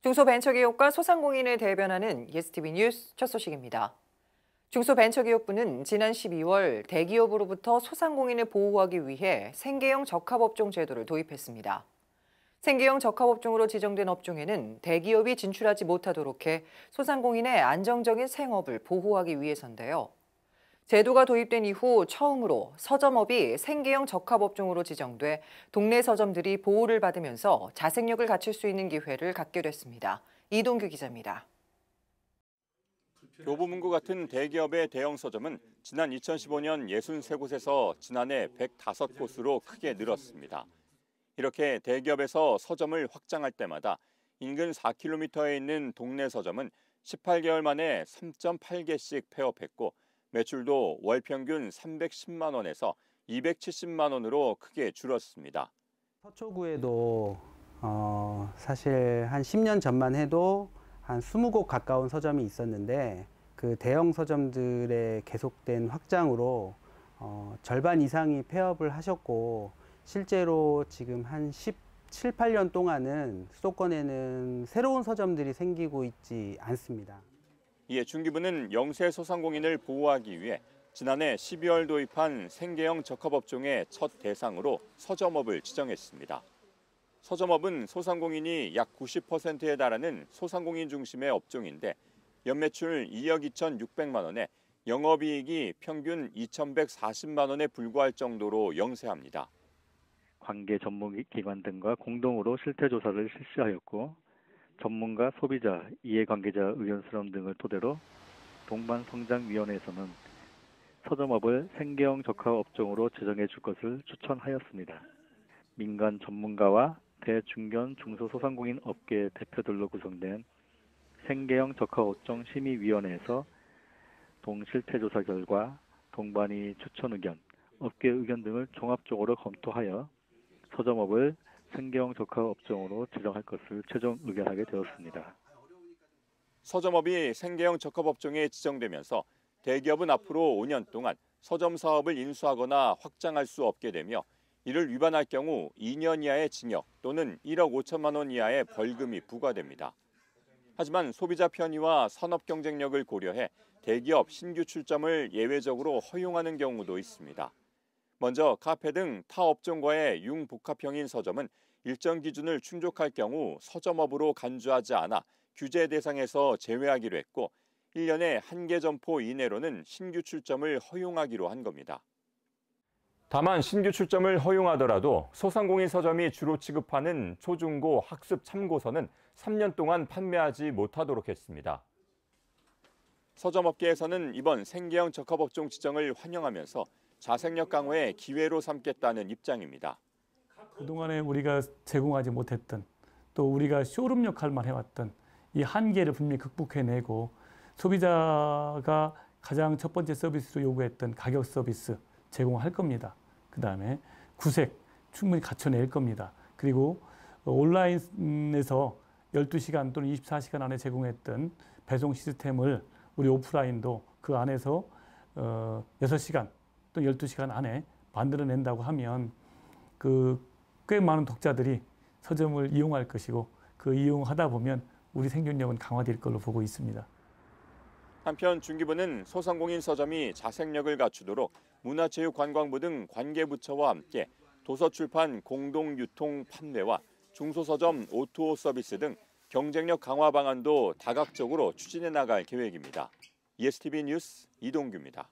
중소벤처기업과 소상공인을 대변하는 예스티비 뉴스 첫 소식입니다. 중소벤처기업부는 지난 12월 대기업으로부터 소상공인을 보호하기 위해 생계형 적합업종 제도를 도입했습니다. 생계형 적합업종으로 지정된 업종에는 대기업이 진출하지 못하도록 해 소상공인의 안정적인 생업을 보호하기 위해서인데요. 제도가 도입된 이후 처음으로 서점업이 생계형 적합업종으로 지정돼 동네 서점들이 보호를 받으면서 자생력을 갖출 수 있는 기회를 갖게 됐습니다. 이동규 기자입니다. 교보문고 같은 대기업의 대형 서점은 지난 2015년 63곳에서 지난해 105곳으로 크게 늘었습니다. 이렇게 대기업에서 서점을 확장할 때마다 인근 4km에 있는 동네 서점은 18개월 만에 3.8개씩 폐업했고 매출도 월 평균 310만 원에서 270만 원으로 크게 줄었습니다. 서초구에도 사실 한 10년 전만 해도 한 20곳 가까운 서점이 있었는데 그 대형 서점들의 계속된 확장으로 절반 이상이 폐업을 하셨고 실제로 지금 한 17, 18년 동안은 수도권에는 새로운 서점들이 생기고 있지 않습니다. 이에 중기부는 영세 소상공인을 보호하기 위해 지난해 12월 도입한 생계형 적합업종의 첫 대상으로 서점업을 지정했습니다. 서점업은 소상공인이 약 90%에 달하는 소상공인 중심의 업종인데 연매출 2억 2,600만 원에 영업이익이 평균 2,140만 원에 불과할 정도로 영세합니다. 관계 전문기관 등과 공동으로 실태조사를 실시하였고 전문가, 소비자, 이해관계자 의견 수렴 등을 토대로 동반성장위원회에서는 서점업을 생계형 적합업종으로 지정해 줄 것을 추천하였습니다. 민간 전문가와 대중견 중소소상공인 업계 대표들로 구성된 생계형 적합업종 심의위원회에서 동실태조사 결과 동반위 추천 의견, 업계 의견 등을 종합적으로 검토하여 서점업을 생계형 적합업종으로 지정할 것을 최종 의결하게 되었습니다. 서점업이 생계형 적합업종에 지정되면서 대기업은 앞으로 5년 동안 서점 사업을 인수하거나 확장할 수 없게 되며 이를 위반할 경우 2년 이하의 징역 또는 1억 5천만 원 이하의 벌금이 부과됩니다. 하지만 소비자 편의와 산업 경쟁력을 고려해 대기업 신규 출점을 예외적으로 허용하는 경우도 있습니다. 먼저 카페 등 타 업종과의 융복합형인 서점은 일정 기준을 충족할 경우 서점업으로 간주하지 않아 규제 대상에서 제외하기로 했고 1년에 1개 점포 이내로는 신규 출점을 허용하기로 한 겁니다. 다만 신규 출점을 허용하더라도 소상공인 서점이 주로 취급하는 초중고 학습 참고서는 3년 동안 판매하지 못하도록 했습니다. 서점업계에서는 이번 생계형 적합업종 지정을 환영하면서 자생력 강화의 기회로 삼겠다는 입장입니다. 그동안에 우리가 제공하지 못했던 또 우리가 쇼룸 역할만 해왔던 이 한계를 분명히 극복해내고 소비자가 가장 첫 번째 서비스로 요구했던 가격 서비스 제공할 겁니다. 그다음에 구색 충분히 갖춰낼 겁니다. 그리고 온라인에서 12시간 또는 24시간 안에 제공했던 배송 시스템을 우리 오프라인도 그 안에서 6시간 또 12시간 안에 만들어낸다고 하면 꽤 많은 독자들이 서점을 이용할 것이고 그 이용하다 보면 우리 생존력은 강화될 걸로 보고 있습니다. 한편 중기부는 소상공인 서점이 자생력을 갖추도록 문화체육관광부 등 관계부처와 함께 도서출판 공동유통 판매와 중소서점 O2O 서비스 등 경쟁력 강화 방안도 다각적으로 추진해 나갈 계획입니다. 예스티비 뉴스 이동규입니다.